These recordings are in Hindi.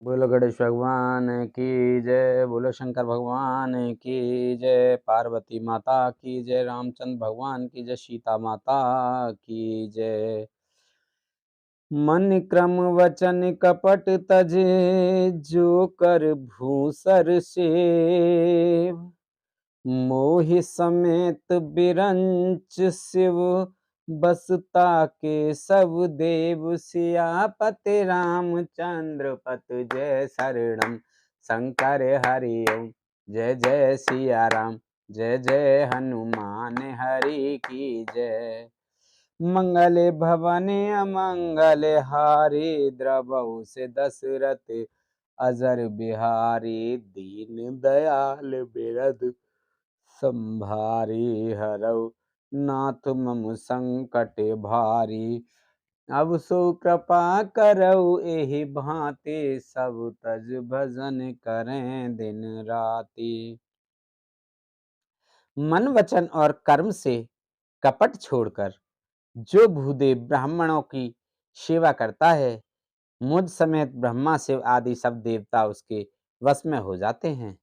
बोलो गणेश भगवान की जय, बोलो शंकर भगवान की जय, पार्वती माता की जय, रामचंद्र भगवान की जय, सीता माता की जय। मन क्रम वचन कपट तजे, जो कर भूसर सेव। मोहि समेत बिरंच शिव, बसता के सब देव। सियापति रामचंद्र पत जय शरणम, शंकर हरि ओम। जय जय सिया राम, जय जय हनुमान हरि की जय। मंगल भवन अमंगल हारी, द्रवहु से दशरथ अजर बिहारी। दीन दयाल बिरद संभारी, हरऊ नाथ मम संकट भारी। अब सो कृपा करऊ एहि भांति, सब तज भजन करें दिन राति। मन वचन और कर्म से कपट छोड़कर जो भूदेव ब्राह्मणों की सेवा करता है, मुझ समेत ब्रह्मा शिव आदि सब देवता उसके वश में हो जाते हैं।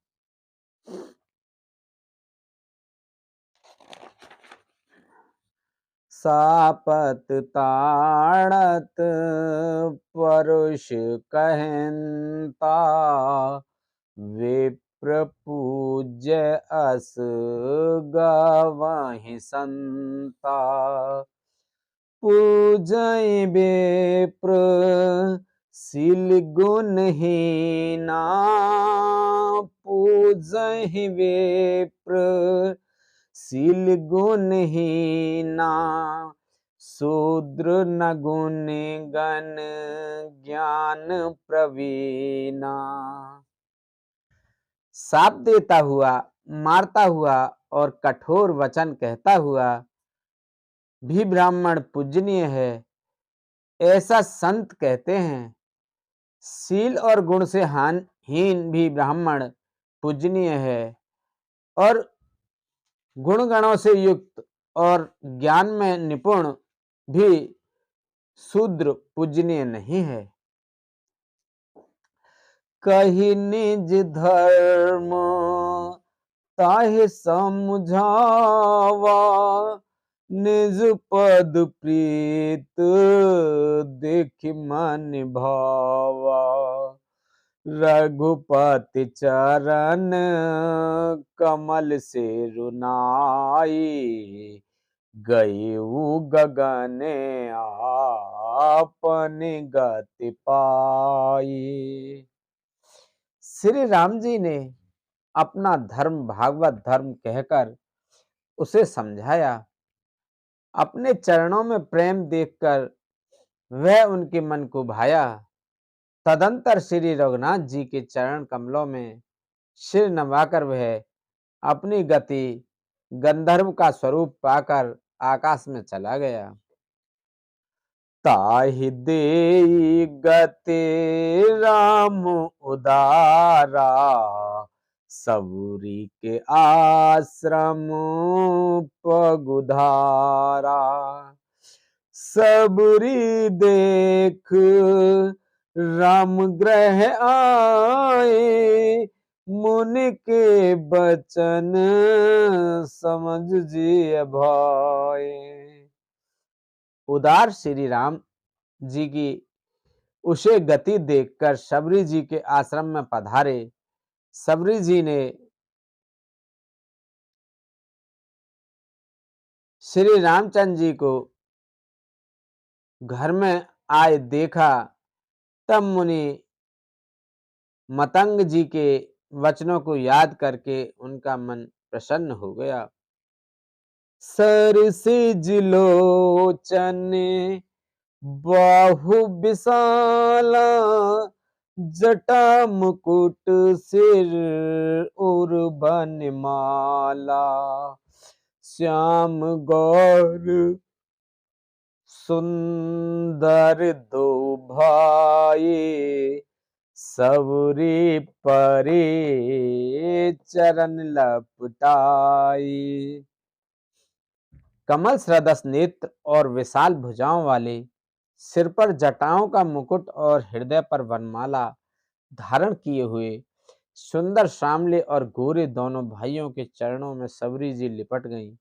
सापत ताड़त परुष कहनता, विप्र पूज्य अस गवाहि संता। पूजय विप्र शील गुणहीना, पूजहि विप्र शील गुणहीना। शूद्र न गुण गण ज्ञान प्रवीणा। शाप देता हुआ, मारता हुआ और कठोर वचन कहता हुआ भी ब्राह्मण पूजनीय है, ऐसा संत कहते हैं। शील और गुण से हीन भी ब्राह्मण पूजनीय है, और गुण गणों से युक्त और ज्ञान में निपुण भी शूद्र पूजनीय नहीं है। कही निज धर्म ताहि समझावा, निज पद प्रीत देख मन भावा। रघुपति चरण कमल से रुनाई, गयऊ गगन आपन गति पाई। श्री राम जी ने अपना धर्म भागवत धर्म कहकर उसे समझाया। अपने चरणों में प्रेम देखकर वह उनके मन को भाया। तदंतर श्री रघुनाथ जी के चरण कमलों में सिर नवाकर वह अपनी गति गंधर्व का स्वरूप पाकर आकाश में चला गया। ताहि देई गति राम उदारा, सबूरी के आश्रम पगुधारा। सबूरी देख राम ग्रह आए, मुनि के बचन समझ जिय भाए। उदार श्री राम जी की उसे गति देखकर सबरी जी के आश्रम में पधारे। सबरी जी ने श्री रामचंद्र जी को घर में आए देखा, तब मुनि मतंग जी के वचनों को याद करके उनका मन प्रसन्न हो गया। सरसिज लोचन बाहु विशाला, जटा मुकुट सिर और बनमाला। श्याम गौर सुंदर दो भाई, सबरी परे चरण लपटाई। कमल सदृश नेत्र और विशाल भुजाओं वाले, सिर पर जटाओं का मुकुट और हृदय पर वनमाला, धारण किए हुए सुंदर सांवले और गोरे दोनों भाइयों के चरणों में सबरी जी लिपट गईं।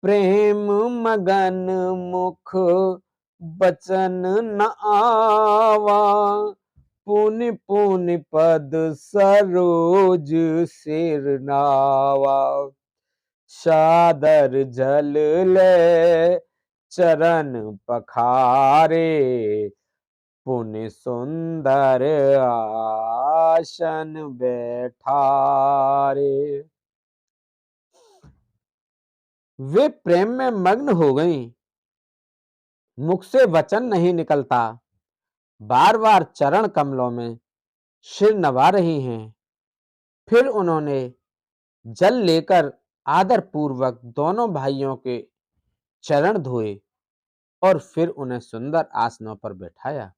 प्रेम मगन मुख बचन न आवा, पुनि पुनि पद सरोज सिर नावा। सादर जल ले चरण पखारे, पुनि सुंदर आसन बैठारे। वे प्रेम में मग्न हो गईं, मुख से वचन नहीं निकलता, बार बार चरण कमलों में सिर नवा रही हैं। फिर उन्होंने जल लेकर आदर पूर्वक दोनों भाइयों के चरण धोए और फिर उन्हें सुंदर आसनों पर बैठाया।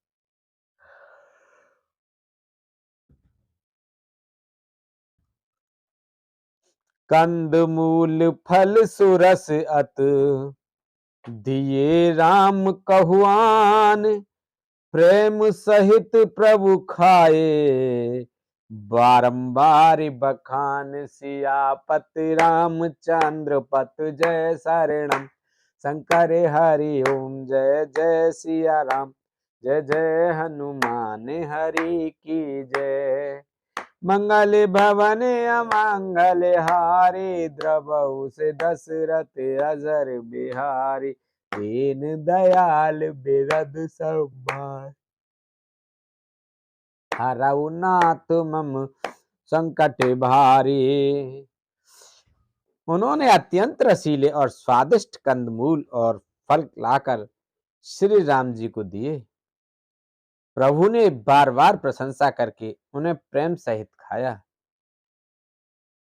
कंद मूल फल सुरस अत दिए राम कहुआन, प्रेम सहित प्रभु खाए, बारंबार बखान। सियापत रामचंद्र पत जय शरणम, शंकर हरि ओम जय जय सिया राम, जय जय हनुमान हरि की जय। मंगल भवन अमंगल हारी, द्रवहु से दशरथ अजर बिहारी, दीन दयाल बिरद संभार, हरऊ नाथ मम संकट भारी। उन्होंने अत्यंत रसीले और स्वादिष्ट कंदमूल और फल लाकर श्री राम जी को दिए। प्रभु ने बार बार प्रशंसा करके उन्हें प्रेम सहित खाया।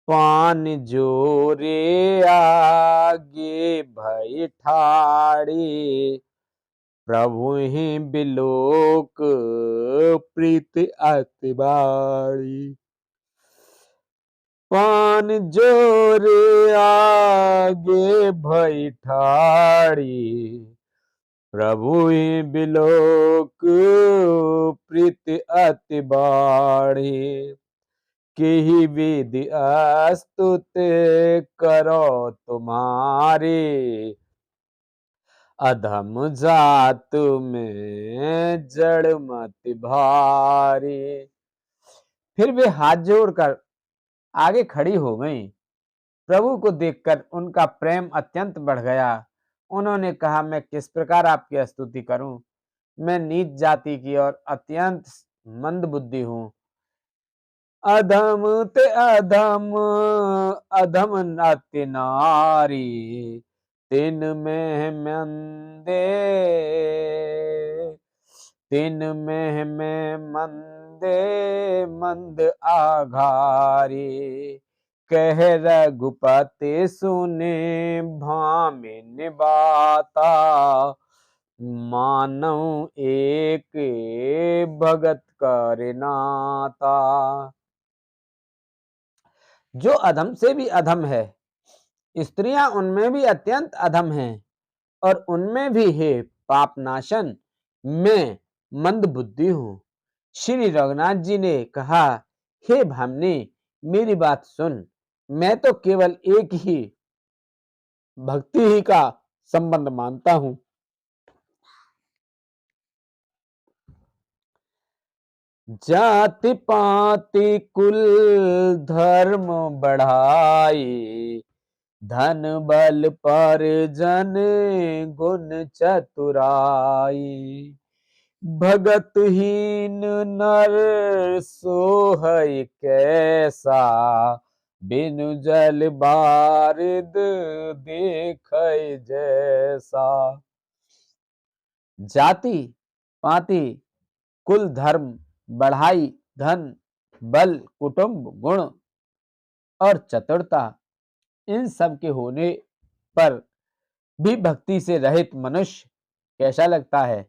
पान जोरे आगे भई ठाड़ी, प्रभु ही बिलोक प्रीत अति बाड़ी। पान जोरे आगे भई ठाड़ी, प्रभु ही बिलोक प्रीत अति बाड़ी। केहि विधि स्तुति करो तुम्हारी, अधम जात में जड़ मति भारी। फिर वे हाथ जोड़कर आगे खड़ी हो गईं। प्रभु को देखकर उनका प्रेम अत्यंत बढ़ गया। उन्होंने कहा, मैं किस प्रकार आपकी स्तुति करूं? मैं नीच जाति की और अत्यंत मंद बुद्धि हूं। अधम ते अधम, अधम अति नारी, तिन में मंदे, तिन में मंदे मंद आघारी। कह रघुपति सुने भामिन बाता, मानव एक भगत कर नाता। जो अधम से भी अधम है, स्त्रियां उनमें भी अत्यंत अधम हैं और उनमें भी है पापनाशन, मैं मंद बुद्धि हूं। श्री रघुनाथ जी ने कहा, हे भामिनी, मेरी बात सुन। मैं तो केवल एक ही भक्ति ही का संबंध मानता हूं। जाति पाति कुल धर्म बढ़ाई, धन बल पर जन गुण चतुराई। भगतहीन नर सोहै कैसा, बिनु जल बारिद देखै जैसा। जाति पाति कुल धर्म बढ़ाई, धन बल कुटुंब गुण और चतुरता, इन सब के होने पर भी भक्ति से रहित मनुष्य कैसा लगता है?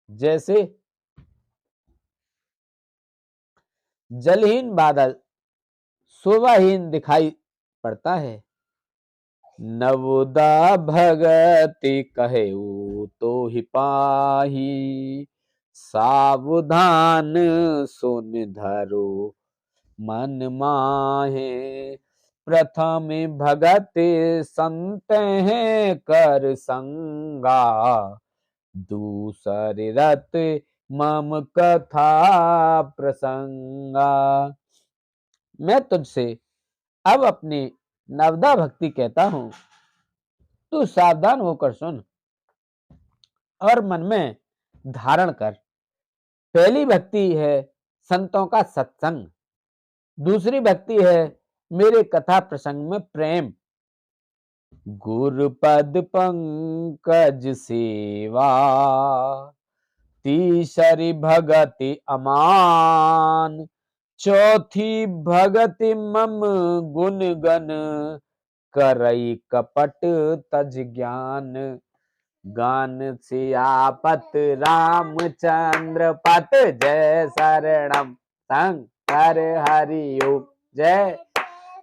जैसे जलहीन बादल शोभाहीन दिखाई पड़ता है। नवोदा भगति कहेऊ तो ही पाही, सावधान सुन धरो मन माहे, प्रथम भगत संत हैं कर संगा, दूसर रत मम कथा प्रसंगा। मैं तुझसे अब अपनी नवदा भक्ति कहता हूं, तू सावधान होकर सुन और मन में धारण कर। पहली भक्ति है संतों का सत्संग, दूसरी भक्ति है मेरे कथा प्रसंग में प्रेम। गुरुपद पंकज सेवा, तीसरी भगति अमान, चौथी भगति मम गुण गन, करई कपट तज ज्ञान। गान सियापत रामचंद्र पत, जय शरणम शंकर हरिओम। जय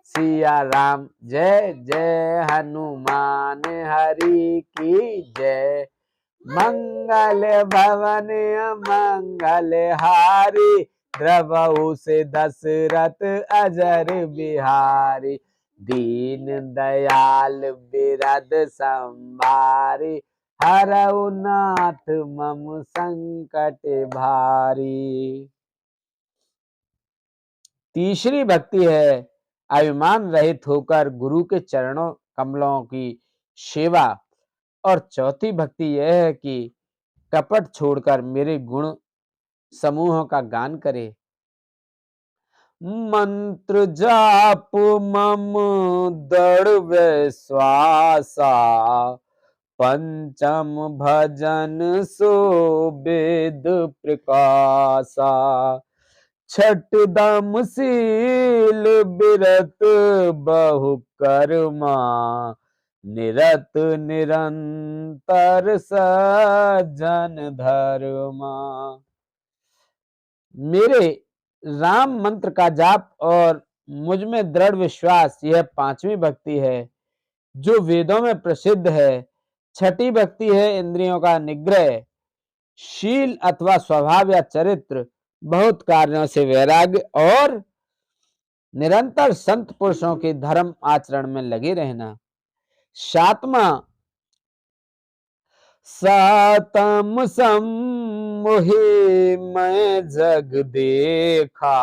सिया राम, जय जय हनुमान हरि की जय। मंगल भवन मंगल हारी, द्रवहु से दशरथ अजर बिहारी। दीन दयाल बिरद संभारी, हरऊ नाथ मम संकट भारी। तीसरी भक्ति है अभिमान रहित होकर गुरु के चरणों कमलों की सेवा, और चौथी भक्ति यह है कि कपट छोड़कर मेरे गुण समूहों का गान करे। मंत्र जाप मम दृढ़ विश्वासा, पंचम भजन सो वेद प्रकाशा। छठ दम शील बिरत बहु कर्मा, निरत निरंतर सज्जन धर्मा। मेरे राम मंत्र का जाप और मुझ में दृढ़ विश्वास, यह पांचवी भक्ति है जो वेदों में प्रसिद्ध है। छठी भक्ति है इंद्रियों का निग्रह, शील अथवा स्वभाव या चरित्र, बहुत कार्यों से वैराग्य, और निरंतर संत पुरुषों के धर्म आचरण में लगे रहना। सातवां सातम सम्मोहि मैं जग देखा,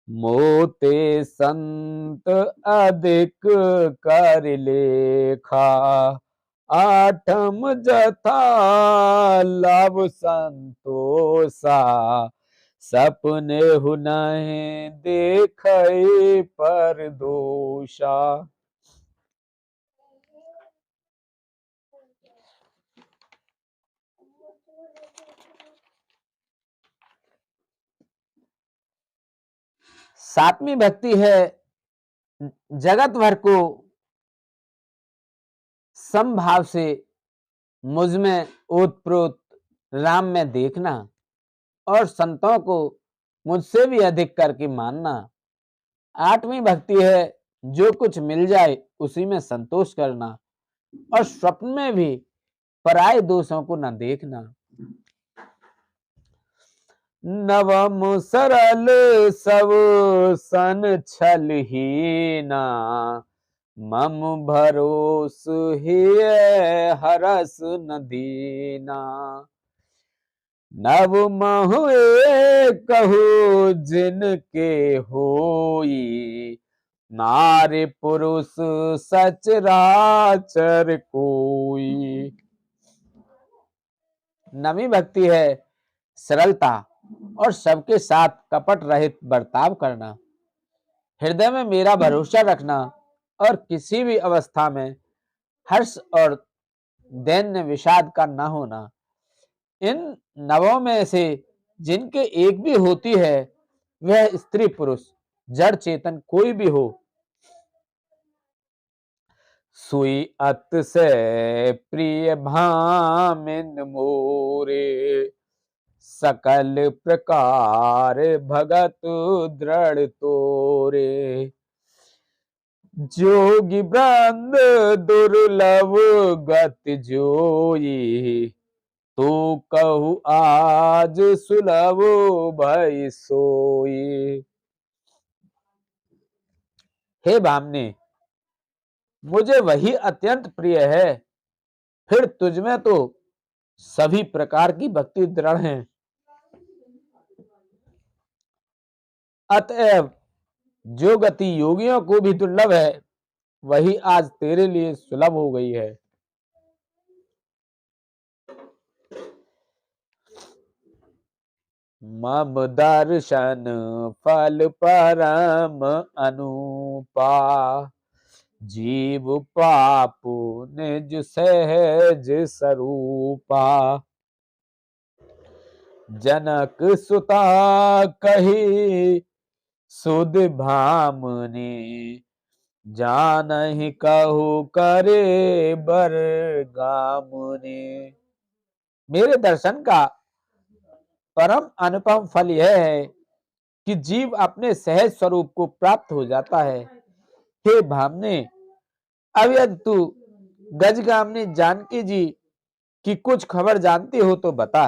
मोते संत अधिक कर लेखा। आठम जथा लाभ संतोषा, सपने हुनहि देखै पर दोषा। सातवीं भक्ति है जगत भर को समभाव से मुझ में ओतप्रोत राम में देखना, और संतों को मुझसे भी अधिक करके मानना। आठवीं भक्ति है जो कुछ मिल जाए उसी में संतोष करना, और स्वप्न में भी पराये दोषों को न देखना। नवम सरल सब सन छलहीना, मम भरोस ही हरस न दीना। नव महु कहू जिनके होई, नारी पुरुष सचराचर कोई। नवी भक्ति है सरलता और सबके साथ कपट रहित बर्ताव करना, हृदय में मेरा भरोसा रखना, और किसी भी अवस्था में हर्ष और दैन्य विषाद का न होना। इन नवों में से जिनके एक भी होती है, वह स्त्री पुरुष जड़ चेतन कोई भी हो, सुई अत से प्रिय भामिन मोरे। सकल प्रकार भगत दृढ़ तोरे, जोगी वृंद दुर्लभ गति जोई। तो कहू आज सुलभ भई सोई। हे भामने, मुझे वही अत्यंत प्रिय है, फिर तुझमें तो सभी प्रकार की भक्ति दृढ़ है, अतएव जो गति योगियों को भी दुर्लभ है, वही आज तेरे लिए सुलभ हो गई है। मम दर्शन फल परम अनुपा, जीव पापु निज सहज स्वरूपा। जनक सुता कही सुध भामने, जानहि कहु करे बर गामने। मेरे दर्शन का परम अनुपम फल यह है कि जीव अपने सहज स्वरूप को प्राप्त हो जाता है। हे भामने, अब यदि तू गजगामिनी जानकी जी की कुछ खबर जानती हो तो बता।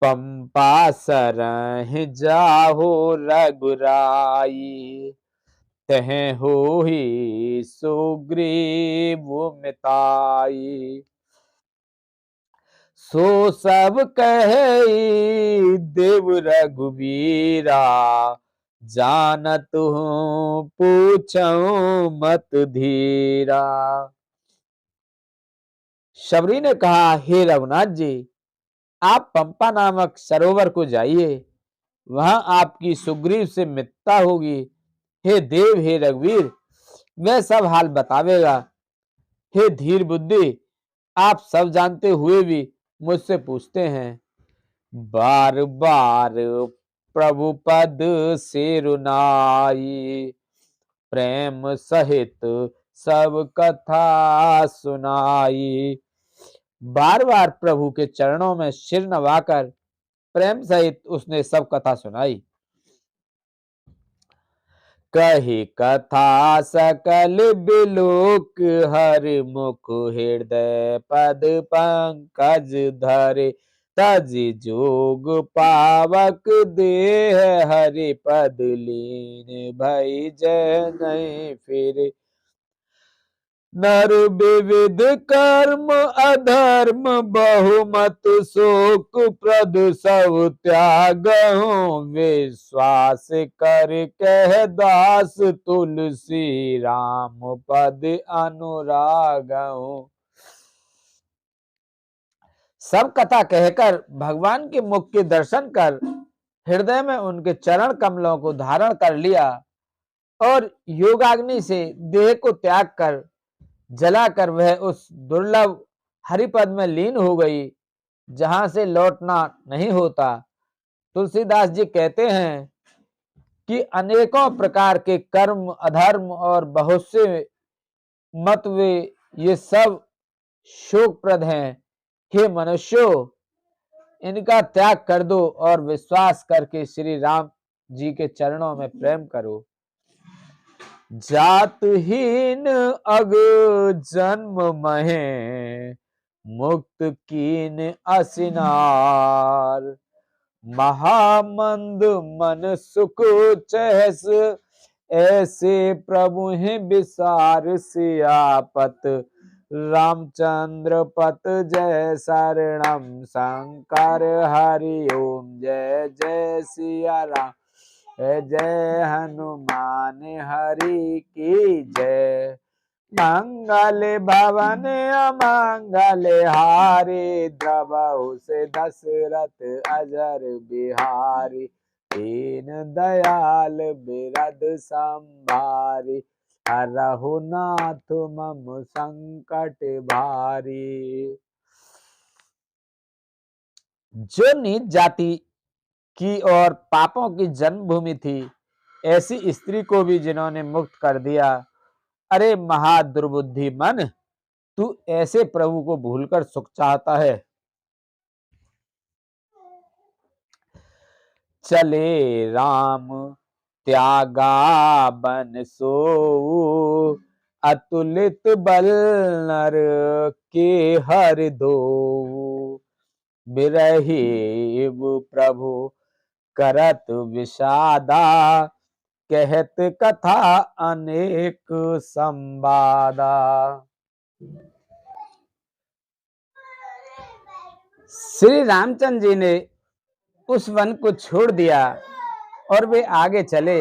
पंपा सरहि जाहो रघुराई, तह हो ही सुग्रीव मिताई। सो सब कहे देव रघुबीरा, जानत हूँ पूछऊं मत धीरा। शबरी ने कहा, हे रघुनाथ जी, आप पंपा नामक सरोवर को जाइए, वहां आपकी सुग्रीव से मित्रता होगी। हे देव, हे रघुवीर, वह सब हाल बतावेगा। हे धीर बुद्धि, आप सब जानते हुए भी मुझसे पूछते हैं। बार बार प्रभु पद सिरुनाई, प्रेम सहित सब कथा सुनाई। बार बार प्रभु के चरणों में सिर नवाकर प्रेम सहित उसने सब कथा सुनाई। कही कथा सकल बिलोक, हरि मुख हृदय पद पंकज धरे। तज जोग पावक देह, हरि पद लीन भई जय नहीं फिरे। नर विविध कर्म अधर्म, बहुमत शोक प्रद सब त्यागहु। विश्वास कर कह दास, तुलसी राम पद अनुरागहु। सब कथा कहकर भगवान के मुख के दर्शन कर हृदय में उनके चरण कमलों को धारण कर लिया और योगाग्नि से देह को त्याग कर जलाकर वह उस दुर्लभ हरिपद में लीन हो गई, जहां से लौटना नहीं होता। तुलसीदास जी कहते हैं कि अनेकों प्रकार के कर्म अधर्म और बहुत से मत वे ये सब शोकप्रद हैं। हे मनुष्यों, इनका त्याग कर दो और विश्वास करके श्री राम जी के चरणों में प्रेम करो। जातहीन अग जन्म महे, मुक्त कीन असिनार। महामंद मन सुख चहस, ऐसे प्रभु हैं विसार। सियापत रामचंद्र पत जय शरणम, शंकर हरि ओम जय जय सिया राम। जय हनुमान हरि की जय। मंगल भवन अमंगल हारी, द्रवहु से दशरथ अजर बिहारी। दीन दयाल बिरद संभारी, हरहु नाथ मम संकट भारी। जो नीच जाति की और पापों की जन्मभूमि थी, ऐसी स्त्री को भी जिन्होंने मुक्त कर दिया। अरे महादुर्बुद्धि मन, तू ऐसे प्रभु को भूलकर सुख चाहता है। चले राम त्यागा बन सोऊ, अतुलित बल नर के हर दो, बिरहीब प्रभु करत विषादा, कहत कथा अनेक संवादा। श्री रामचंद्र जी ने उस वन को छोड़ दिया और वे आगे चले।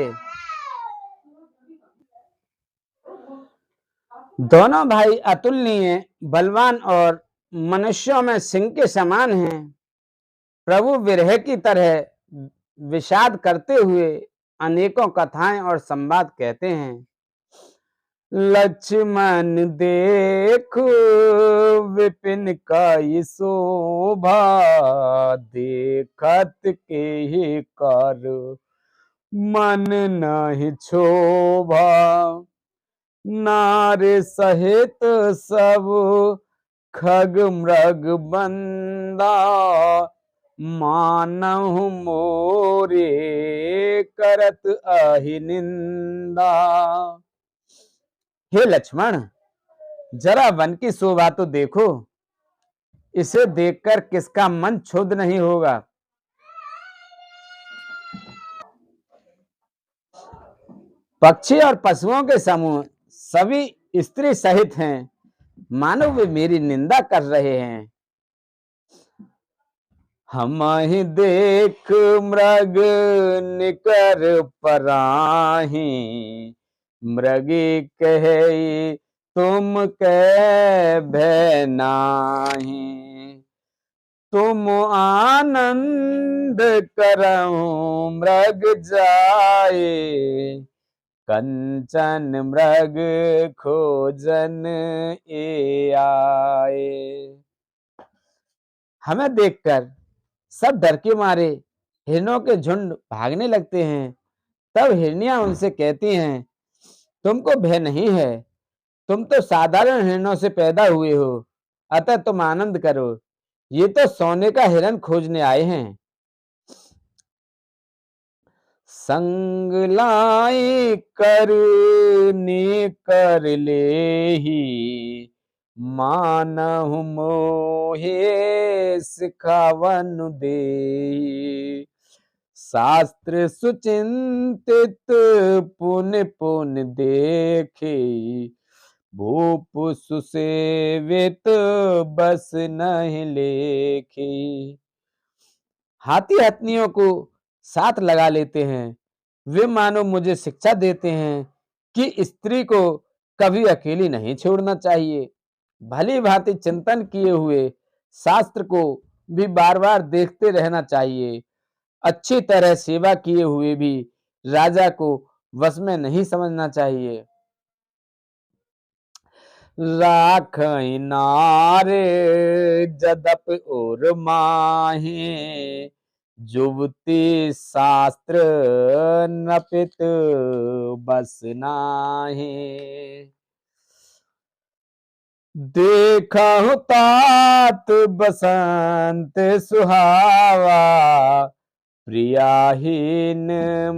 दोनों भाई अतुलनीय, बलवान और मनुष्यों में सिंह के समान हैं। प्रभु विरह की तरह विषाद करते हुए अनेकों कथाएं और संवाद कहते हैं। लक्ष्मण देखो विपिन का शोभा, देखत के ही कर मन नहीं क्षोभा, नारे सहित सब खग मृग बंदा, मानहु मोरे करत अहि निंदा। हे लक्ष्मण, जरा वन की शोभा तो देखो, इसे देखकर किसका मन क्षुब्ध नहीं होगा। पक्षी और पशुओं के समूह सभी स्त्री सहित हैं, मानो वे मेरी निंदा कर रहे हैं। हम ही देख मृग निकर पराही, मृगी कहे तुम कह भय नाही, तुम आनंद करऊं मृग जाए, कंचन मृग खोजन ए आए। हमें देखकर सब डर के मारे हिरणों के झुंड भागने लगते हैं। तब हिरनियां उनसे कहती हैं, तुमको भय नहीं है, तुम तो साधारण हिरणों से पैदा हुए हो, अतः तुम आनंद करो, ये तो सोने का हिरण खोजने आए हैं। संग लाई करने कर लेही, मानहु मोहे सिखावन देहि, शास्त्र सुचिंतित पुन पुन देखे, भूप सुसेवित बस नहीं लेखे। हाथी हथनियों को साथ लगा लेते हैं, वे मानो मुझे शिक्षा देते हैं कि स्त्री को कभी अकेली नहीं छोड़ना चाहिए। भली भांति चिंतन किए हुए शास्त्र को भी बार बार देखते रहना चाहिए। अच्छी तरह सेवा किए हुए भी राजा को वश में नहीं समझना चाहिए। राख नारे जदप और माहे, जुवती शास्त्र नपित बस नाहे, देखा तात बसंत सुहावा, प्रियाहीन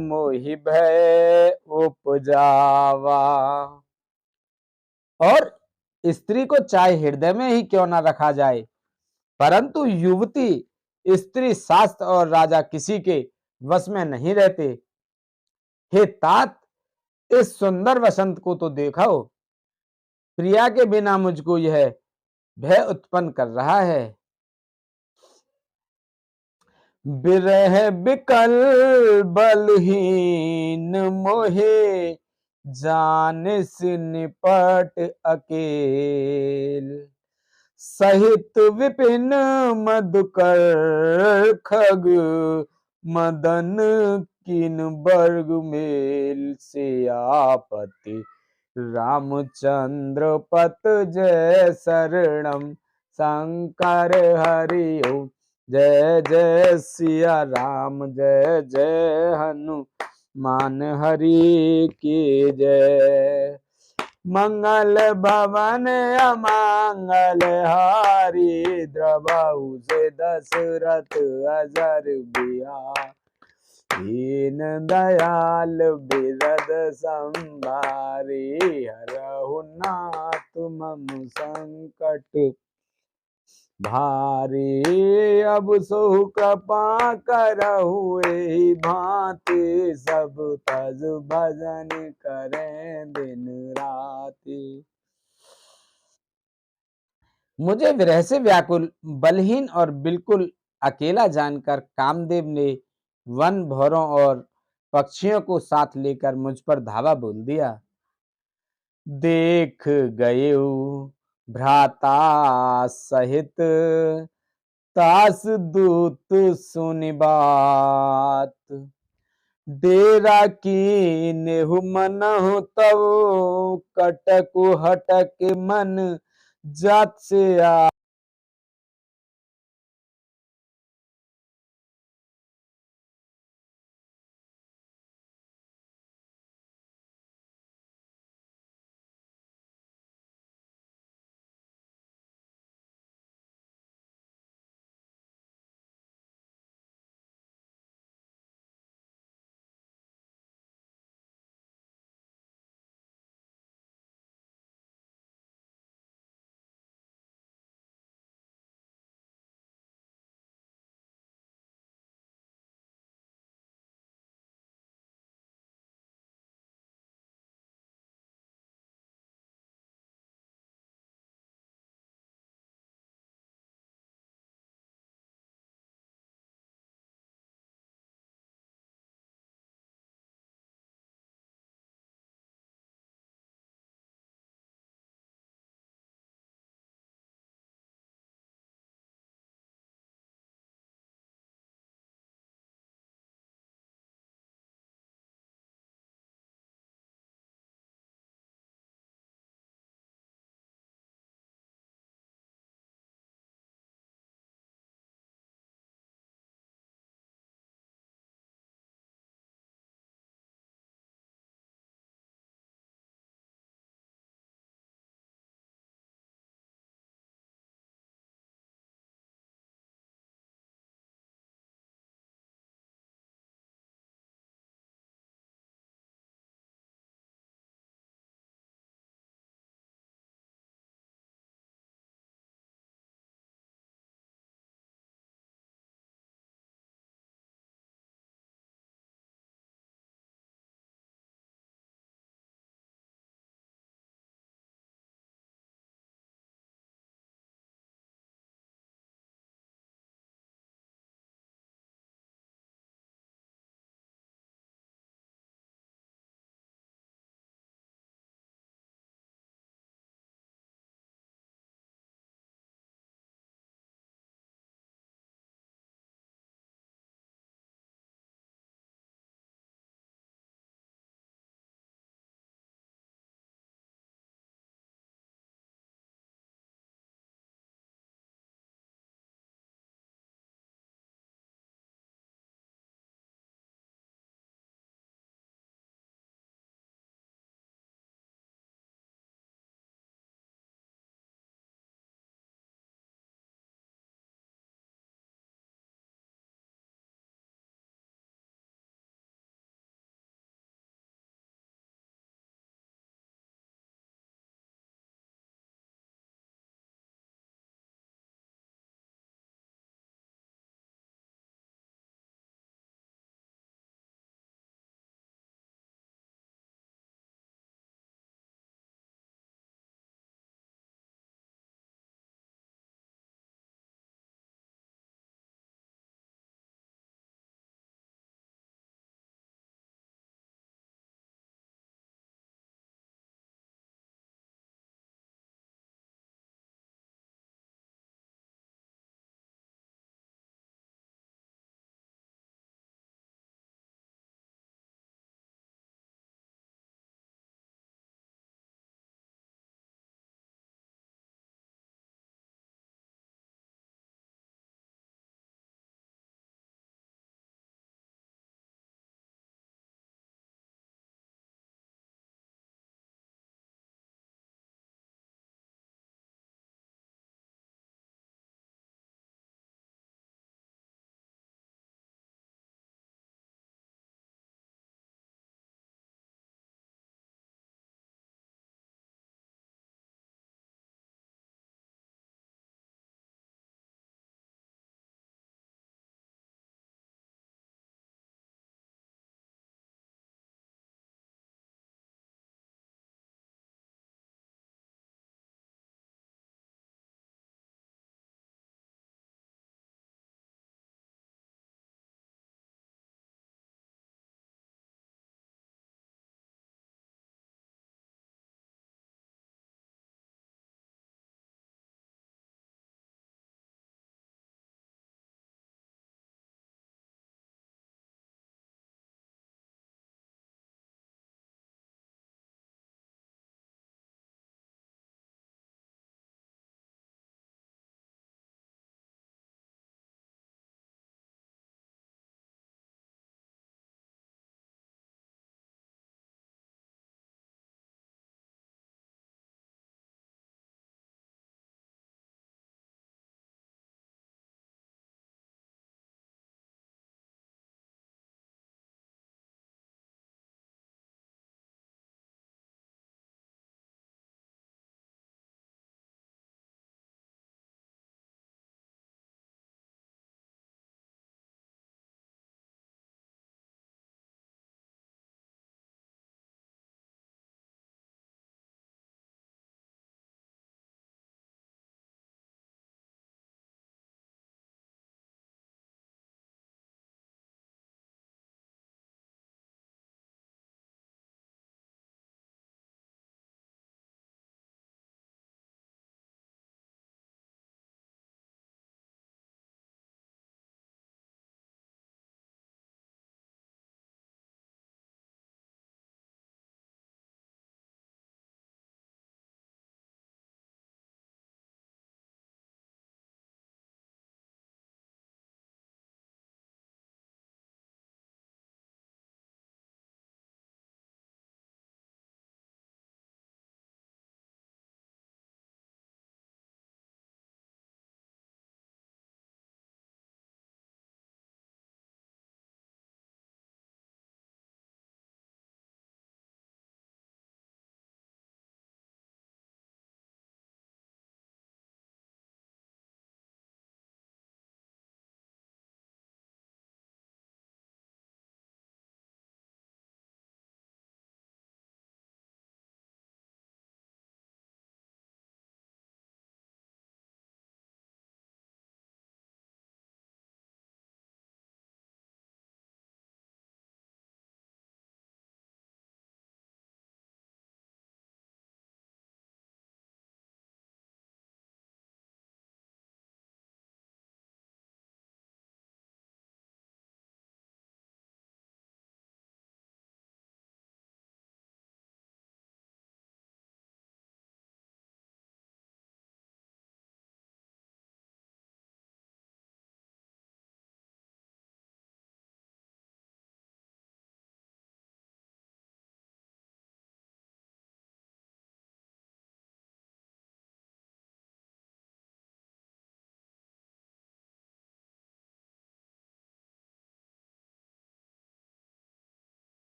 मोहि भय उपजावा। और स्त्री को चाहे हृदय में ही क्यों ना रखा जाए, परंतु युवती, स्त्री, शास्त्र और राजा किसी के वश में नहीं रहते। हे तात, इस सुंदर वसंत को तो देखो, प्रिया के बिना मुझको यह भय उत्पन्न कर रहा है। बिरह बिकल बलहीन मोहे, जानिस निपट अकेल, सहित विपिन मधुकर खग, मदन किन बर्ग मेल, से आपत्ति रामचंद्र पत जय शरणम, शंकर हरि ओम, जय जय सिया राम, जय जय हनुमान हरि की जय। मंगल भवन अमंगल हारी, द्रवहु से दशरथ अजर बिहार, दीन दयाल बिरद संभारे, हरहु नाथ मम संकट भारी। अब सो कृपा करहु एहि भांति, सब तज भजन करें दिन राति। मुझे विरह से व्याकुल, बलहीन और बिल्कुल अकेला जानकर कामदेव ने वन भौरों और पक्षियों को साथ लेकर मुझ पर धावा बोल दिया। देख गयेउ भ्राता सहित, तास दूत सुनि बात। डेरा कीन्हु मनहु तब, कटकु हटक मन जात से आ।